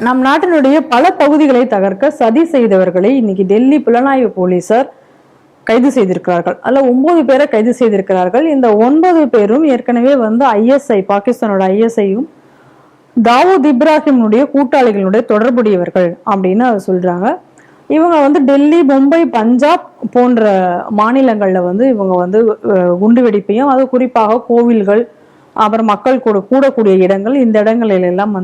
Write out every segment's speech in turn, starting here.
நம் நாட்டினுடைய பல பகுதிகளை தகர்க்க சதி செய்தவர்களை இன்னைக்கு டெல்லி புலனாய்வு போலீசார் கைது செய்திருக்கிறார்கள். அதுல 9 பேரை கைது செய்திருக்கிறார்கள். இந்த 9 பேரும் ஏற்கனவே ஐஎஸ்ஐ, பாகிஸ்தானோட ஐஎஸ்ஐயும் தாவூத் இப்ராஹிமுடைய கூட்டாளிகளுடைய தொடர்புடையவர்கள் அப்படின்னு சொல்றாங்க. இவங்க டெல்லி, மும்பை, பஞ்சாப் போன்ற மாநிலங்கள்ல இவங்க குண்டு வெடிப்பையும், அது குறிப்பாக கோவில்கள், அப்புறம் மக்கள் கூடக்கூடிய இடங்கள், இந்த இடங்களில் எல்லாம்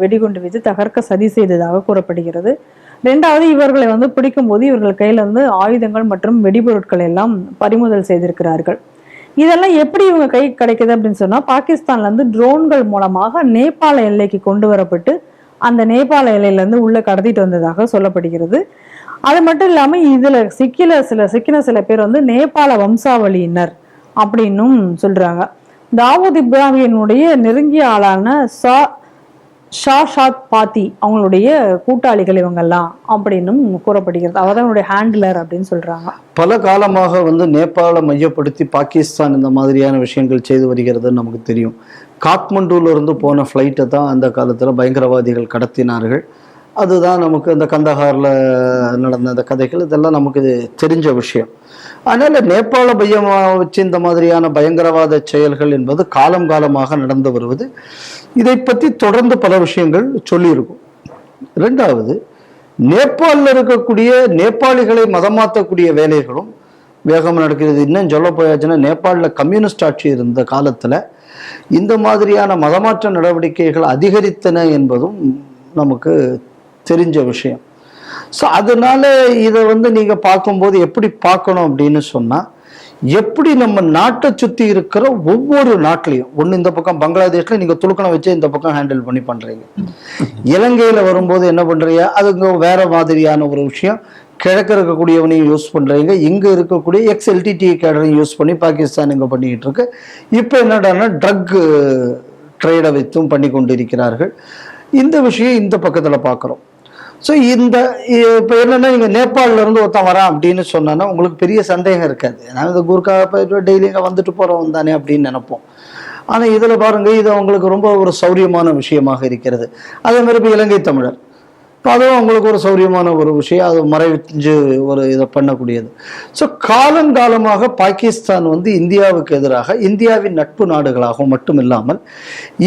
வெடிகுண்டு வைத்து தகர்க்க சதி செய்ததாக கூறப்படுகிறது. ரெண்டாவது, இவர்களை பிடிக்கும் போது இவர்கள் கையில ஆயுதங்கள் மற்றும் வெடிபொருட்கள் எல்லாம் பறிமுதல் செய்திருக்கிறார்கள். இதெல்லாம் எப்படி இவங்க கை கிடைக்குது அப்படின்னு சொன்னா, பாகிஸ்தான்ல ட்ரோன்கள் மூலமாக நேபாள எல்லைக்கு கொண்டு வரப்பட்டு அந்த நேபாள எல்லையில உள்ள கடத்திட்டு வந்ததாக சொல்லப்படுகிறது. அது மட்டும் இல்லாம இதுல சிக்கின சில பேர் நேபாள வம்சாவளியினர் அப்படின்னும் சொல்றாங்க. தாவூத் இப்ராஹிமுடைய நெருங்கிய ஆளான ஷாஷாத் பாத்தி அவங்களுடைய கூட்டாளிகள் இவங்கெல்லாம் அப்படின்னும் கூறப்படுகிறது. அவங்களுடைய ஹேண்ட்லர் அப்படின்னு சொல்றாங்க. பல காலமாக நேபாள மையப்படுத்தி பாகிஸ்தான் இந்த மாதிரியான விஷயங்கள் செய்து வருகிறதுன்னு நமக்கு தெரியும். காத்மண்டூல இருந்து போன ஃப்ளைட்டை தான் அந்த காலத்துல பயங்கரவாதிகள் கடத்தினார்கள். அதுதான் நமக்கு அந்த கந்தஹார்ல நடந்த அந்த கதைகள், இதெல்லாம் நமக்கு தெரிஞ்ச விஷயம். அதனால நேபாள மையமா வச்சு இந்த மாதிரியான பயங்கரவாத செயல்கள் என்பது காலம் காலமாக நடந்து வருவது. இதை பற்றி தொடர்ந்து பல விஷயங்கள் சொல்லியிருக்கும். ரெண்டாவது, நேபாளில் இருக்கக்கூடிய நேபாளிகளை மதமாற்றக்கூடிய வேலைகளும் வேகமாக நடக்கிறது. இன்னும் சொல்ல போயாச்சுன்னா, நேபாளில் கம்யூனிஸ்ட் ஆட்சி இருந்த காலத்தில் இந்த மாதிரியான மதமாற்ற நடவடிக்கைகள் அதிகரித்தன என்பதும் நமக்கு தெரிஞ்ச விஷயம். ஸோ அதனால இதை நீங்கள் பார்க்கும்போது எப்படி பார்க்கணும் அப்படின்னு சொன்னால், எப்படி நம்ம நாட்டை சுற்றி இருக்கிற ஒவ்வொரு நாட்டிலையும், ஒன்று இந்த பக்கம் பங்களாதேஷில் நீங்கள் துலுக்கணை வச்சு இந்த பக்கம் ஹேண்டில் பண்ணி பண்ணுறீங்க, இலங்கையில் வரும்போது என்ன பண்ணுறீங்க, அதுங்க வேற மாதிரியான ஒரு விஷயம், கிழக்கு இருக்கக்கூடியவனையும் யூஸ் பண்ணுறீங்க, இங்கே இருக்கக்கூடிய XLTT கேடரையும் யூஸ் பண்ணி பாகிஸ்தான் இங்கே பண்ணிக்கிட்டு இருக்கு. இப்போ என்னடான்னா ட்ரக் ட்ரேடை வைத்தும் பண்ணி கொண்டு இருக்கிறார்கள். இந்த விஷயம் இந்த பக்கத்தில் பார்க்குறோம். ஸோ இப்போ என்னென்னா, நீங்கள் நேபாளில் இருந்து ஒருத்தன் வரான் அப்படின்னு சொன்னா உங்களுக்கு பெரிய சந்தேகம் இருக்காது. ஏன்னா இந்த கூர்க்கா டெய்லி இங்கே வந்துட்டு போகிறவன் தானே அப்படின்னு நினைப்போம். ஆனால் இதில் பாருங்கள், இது அவங்களுக்கு ரொம்ப ஒரு சௌரியமான விஷயமாக இருக்கிறது. அதே மாதிரி இப்போ இலங்கை தமிழர், இப்போ அதுவும் அவங்களுக்கு ஒரு சௌரியமான ஒரு விஷயம், அது மறைஞ்சு ஒரு இதை பண்ணக்கூடியது. ஸோ காலங்காலமாக பாகிஸ்தான் இந்தியாவுக்கு எதிராக, இந்தியாவின் நட்பு நாடுகளாகவும் மட்டும் இல்லாமல்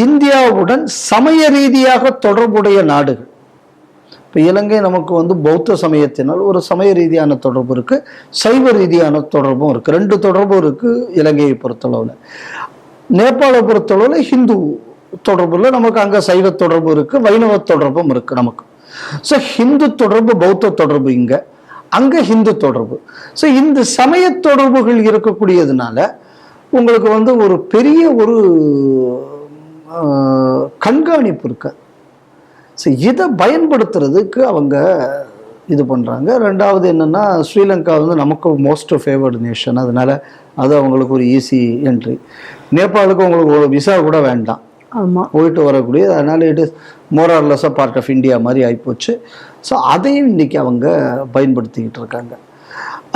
இந்தியாவுடன் சமய ரீதியாக தொடர்புடைய நாடுகள். இப்போ இலங்கை நமக்கு பௌத்த சமயத்தினால் ஒரு சமய ரீதியான தொடர்பு இருக்கு, சைவ ரீதியான தொடர்பும் இருக்கு. ரெண்டு தொடர்பும் இருக்கு இலங்கையை பொறுத்தளவில். நேபாளை பொறுத்தளவில் ஹிந்து தொடர்புல நமக்கு அங்கே சைவ தொடர்பு இருக்கு, வைணவ தொடர்பும் இருக்கு நமக்கு. ஸோ ஹிந்து தொடர்பு, பௌத்த தொடர்பு இங்கே, அங்கே ஹிந்து தொடர்பு. ஸோ இந்த சமய தொடர்புகள் இருக்கக்கூடியதுனால உங்களுக்கு ஒரு பெரிய ஒரு கண்காணிப்பு இருக்கு. ஸோ இதை பயன்படுத்துறதுக்கு அவங்க இது பண்ணுறாங்க. ரெண்டாவது என்னென்னா, ஸ்ரீலங்கா நமக்கு மோஸ்ட் ஃபேவர்டு நேஷன், அதனால அது அவங்களுக்கு ஒரு ஈஸி என்ட்ரி. நேபாளுக்கு உங்களுக்கு ஒரு விசா கூட வேண்டாம், ஆமாம், போயிட்டு வரக்கூடிய. அதனால it is more or less a part of India மாதிரி ஆகிப்போச்சு. ஸோ அதையும் இன்னைக்கு அவங்க பயன்படுத்திக்கிட்டு இருக்காங்க.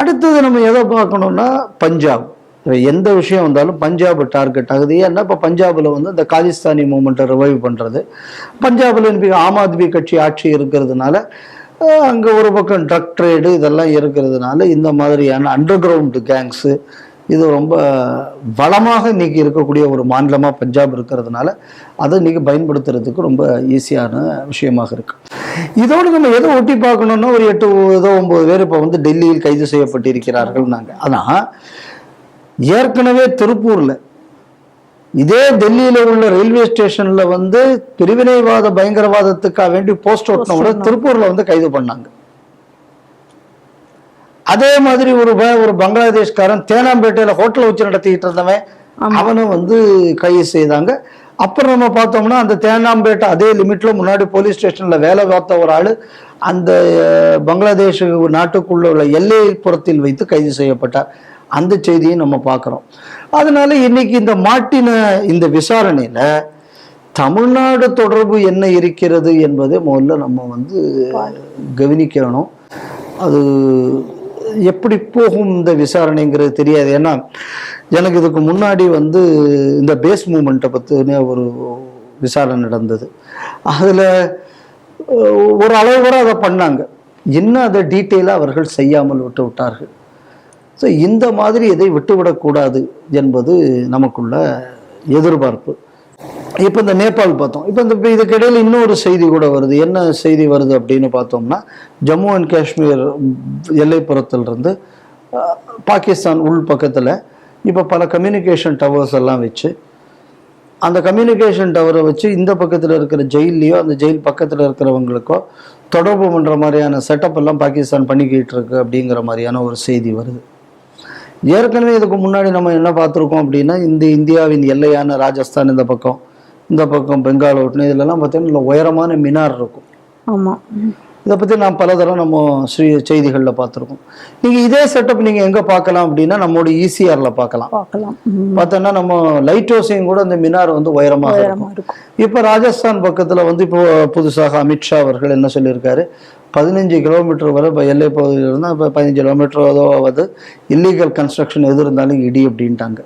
அடுத்தது நம்ம எதை பார்க்கணும்னா, பஞ்சாப். எந்த விஷயம் வந்தாலும் பஞ்சாப் டார்கெட் ஆகுது. ஏன்னா இப்போ பஞ்சாபில் இந்த காலிஸ்தானி மூமெண்ட்டை ரிவைவ் பண்ணுறது, பஞ்சாபில் ஆம் ஆத்மி கட்சி ஆட்சி இருக்கிறதுனால அங்கே ஒரு பக்கம் ட்ரக் ட்ரேடு இதெல்லாம் இருக்கிறதுனால இந்த மாதிரியான அண்டர் கிரவுண்டு கேங்ஸு இது ரொம்ப வளமாக இன்னைக்கு இருக்கக்கூடிய ஒரு மாநிலமாக பஞ்சாப் இருக்கிறதுனால அதை இன்னைக்கு பயன்படுத்துறதுக்கு ரொம்ப ஈஸியான விஷயமாக இருக்கு. இதோடு நம்ம எதை ஒட்டி பார்க்கணும்னா, ஒரு 8 ஏதோ 9 பேர் இப்போ டெல்லியில் கைது செய்யப்பட்டிருக்கிறார்கள். நாங்கள் ஆனால் ஏற்கனவே திருப்பூர்ல, இதே டெல்லியில உள்ள ரயில்வே ஸ்டேஷன்ல பிரிவினைவாத பயங்கரவாதத்துக்காக வேண்டி போஸ்ட் ஓட்டினவங்க திருப்பூர்ல கைது பண்ணாங்க. அதே மாதிரி ஒரு பங்களாதேஷ்காரன் தேனாம்பேட்டையில ஹோட்டல் வச்சு நடத்திக்கிட்டு இருந்தவன், அவனும் கைது செய்தாங்க. அப்புறம் நம்ம பார்த்தோம்னா, அந்த தேனாம்பேட்டை அதே லிமிட்ல முன்னாடி போலீஸ் ஸ்டேஷன்ல வேலை பார்த்த ஒரு ஆளு அந்த பங்களாதேஷ் நாட்டுக்குள்ள உள்ள எல்லைப்புறத்தில் வைத்து கைது செய்யப்பட்டார். அந்த செய்தியை நம்ம பார்க்குறோம். அதனால இன்னைக்கு இந்த மாட்டின இந்த விசாரணையில தமிழ்நாடு தொடர்பு என்ன இருக்கிறது என்பதை முதல்ல நம்ம கவனிக்கணும். அது எப்படி போகும் இந்த விசாரணைங்கிறது தெரியாது. ஏன்னா எனக்கு இதுக்கு முன்னாடி இந்த பேஸ் மூமெண்ட்டை பற்றின ஒரு விசாரணை நடந்தது. அதில் ஒரு அளவு வரை அதை பண்ணாங்க, இன்னும் அதை டீட்டெயிலாக அவர்கள் செய்யாமல் விட்டு விட்டார்கள். ஸோ இந்த மாதிரி இதை விட்டுவிடக்கூடாது என்பது நமக்குள்ள எதிர்பார்ப்பு. இப்போ இந்த நேபாள் பார்த்தோம். இப்போ இதுக்கிடையில் இன்னொரு செய்தி கூட வருது. என்ன செய்தி வருது அப்படின்னு பார்த்தோம்னா, ஜம்மு அண்ட் காஷ்மீர் எல்லைப்புறத்திலிருந்து பாகிஸ்தான் உள் பக்கத்தில் இப்போ பல கம்யூனிகேஷன் டவர்ஸ் எல்லாம் வச்சு, அந்த கம்யூனிகேஷன் டவரை வச்சு இந்த பக்கத்தில் இருக்கிற ஜெயிலையோ அந்த ஜெயில் பக்கத்தில் இருக்கிறவங்களுக்கோ தொடர்பு பண்ணுற மாதிரியான செட்டப் எல்லாம் பாகிஸ்தான் பண்ணிக்கிட்டு இருக்கு அப்படிங்கிற மாதிரியான ஒரு செய்தி வருது. ஏற்கனவே இதுக்கு முன்னாடி நம்ம என்ன பார்த்துருக்கோம் அப்படின்னா, இந்தியாவின் எல்லையான ராஜஸ்தான் இந்த பக்கம் பெங்கால் ஓட்டுனு இதிலெல்லாம் பார்த்தீங்கன்னா உயரமான மினார் இருக்கும். ஆமாம், இதை பற்றி நான் பல தடவை நம்ம செய்திகளில் பார்த்துருக்கோம். நீங்கள் இதே செட்டப் நீங்கள் எங்கே பார்க்கலாம் அப்படின்னா, நம்மளோட ஈசிஆரில் பார்க்கலாம். பார்த்தோன்னா நம்ம லைட் ஹவுஸையும் கூட அந்த மினார் வந்து உயரமாக இருக்கும். இப்போ ராஜஸ்தான் பக்கத்தில் வந்து இப்போ புதுசாக அமித்ஷா அவர்கள் என்ன சொல்லியிருக்காரு, 15 கிலோமீட்டர் வரை இப்போ எல்லை பகுதியில் இருந்தால் இப்போ 15 கிலோமீட்டர் இல்லீகல் கன்ஸ்ட்ரக்ஷன் எது இருந்தாலும் இடி அப்படின்ட்டாங்க.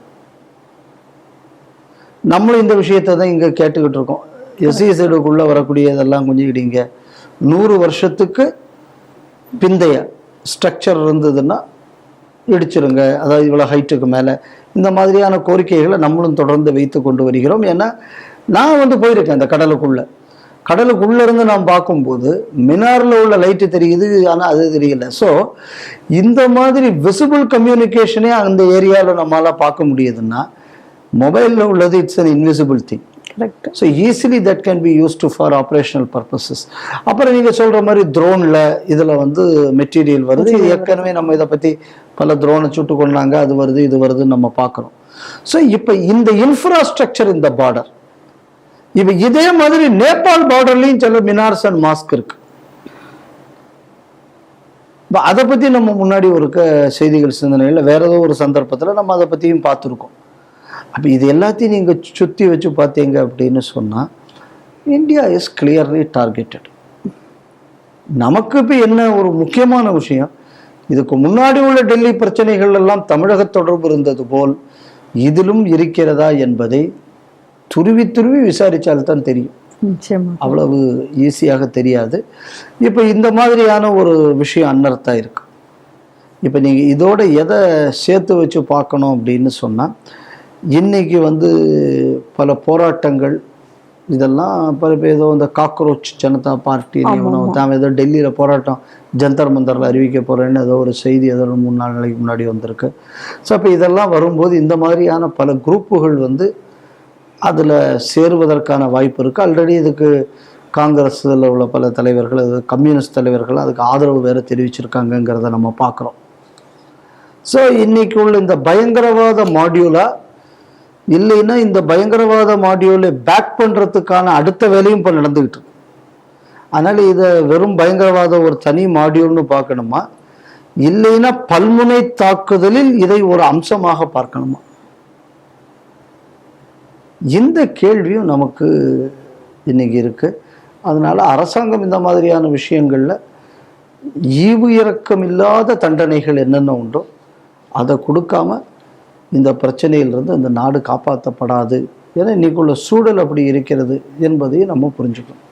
நம்மளும் இந்த விஷயத்தை தான் இங்கே கேட்டுக்கிட்டு இருக்கோம். எஸ்இசைடுக்குள்ளே வரக்கூடியதெல்லாம் கொஞ்சம் இடிங்க, 100 வருஷத்துக்கு பிந்தைய ஸ்ட்ரக்சர் இருந்ததுன்னா இடிச்சிருங்க, அதாவது இவ்வளோ ஹைட்டுக்கு மேலே, இந்த மாதிரியான கோரிக்கைகளை நம்மளும் தொடர்ந்து வைத்து கொண்டு வருகிறோம். ஏன்னா நான் வந்து போயிருக்கேன் அந்த கடலுக்குள்ளே இருந்து நாம் பார்க்கும்போது மினாரில் உள்ள லைட்டு தெரியுது, ஆனால் அது தெரியல. ஸோ இந்த மாதிரி விசிபிள் கம்யூனிகேஷனே அந்த ஏரியாவில் நம்மளால் பார்க்க முடியுதுன்னா, மொபைலில் உள்ளது it's an invisible thing. So easily that can be used for operational purposes. அப்புறம் நீங்கள் சொல்கிற மாதிரி ட்ரோனில் இதில் வந்து மெட்டீரியல் வருது. ஏற்கனவே நம்ம இதை பற்றி பல ட்ரோனை சுட்டு கொண்டாங்க, அது வருது இது வருதுன்னு நம்ம பார்க்குறோம். ஸோ இப்போ இந்த இன்ஃப்ராஸ்ட்ரக்சர் இந்த பார்டர், இப்போ இதே மாதிரி நேபாள் பார்டர்லையும் சில மினார்ஸ் அண்ட் மாஸ்க் இருக்கு. அதை பற்றி நம்ம முன்னாடி ஒரு செய்திகள் சிந்தனையில் வேற ஏதோ ஒரு சந்தர்ப்பத்தில் நம்ம அதை பற்றியும் பார்த்துருக்கோம். அப்போ இது எல்லாத்தையும் நீங்கள் சுற்றி வச்சு பார்த்தீங்க அப்படின்னு சொன்னால், இந்தியா இஸ் கிளியர்லி டார்கெட்டட். நமக்கு இப்போ என்ன ஒரு முக்கியமான விஷயம், இதுக்கு முன்னாடி உள்ள டெல்லி பிரச்சனைகள் எல்லாம் தமிழக தொடர்பு இருந்தது போல் இதிலும் இருக்கிறதா என்பதை துருவி விசாரித்தால்தான் தெரியும். அவ்வளவு ஈஸியாக தெரியாது. இப்போ இந்த மாதிரியான ஒரு விஷயம் அன்னர்த்தா இருக்கு. இப்போ நீங்கள் இதோட எதை சேர்த்து வச்சு பார்க்கணும் அப்படின்னு சொன்னால், இன்னைக்கு வந்து பல போராட்டங்கள் இதெல்லாம் ஏதோ இந்த காக்ரோச் ஜனதா பார்ட்டி தான் ஏதோ டெல்லியில் போராட்டம் ஜந்தர் மந்தரில் அறிவிக்க போகிறேன்னு ஏதோ ஒரு செய்தி ஏதோ 3-4 நாளைக்கு முன்னாடி வந்திருக்கு. ஸோ அப்போ இதெல்லாம் வரும்போது இந்த மாதிரியான பல குரூப்புகள் வந்து அதில் சேருவதற்கான வாய்ப்பு இருக்குது. ஆல்ரெடி இதுக்கு காங்கிரஸில் உள்ள பல தலைவர்கள், அது கம்யூனிஸ்ட் தலைவர்கள் அதுக்கு ஆதரவு வேறு தெரிவிச்சிருக்காங்கங்கிறத நம்ம பார்க்குறோம். ஸோ இன்னைக்கு உள்ள இந்த பயங்கரவாத மாடியூலா இல்லைன்னா இந்த பயங்கரவாத மாடியூலை பேக் பண்ணுறதுக்கான அடுத்த வேலையும் இப்போ நடந்துக்கிட்டு இருக்கு. அதனால் இதை வெறும் பயங்கரவாத ஒரு தனி மாடியூல்னு பார்க்கணுமா, இல்லைன்னா பல்முனை தாக்குதலில் இதை ஒரு அம்சமாக பார்க்கணுமா, இந்த கேள்வியும் நமக்கு இன்னைக்கு இருக்கு. அதனால அரசாங்கம் இந்த மாதிரியான விஷயங்கள்ல ஈவு இரக்கம் இல்லாத தண்டனைகள் என்னென்ன உண்டோ அதை கொடுக்காம இந்த பிரச்சனையிலிருந்து இந்த நாடு காப்பாற்றப்படாது. ஏன்னா இன்னைக்குள்ள சூழல் அப்படி இருக்கிறது என்பதையும் நம்ம புரிஞ்சுக்கணும்.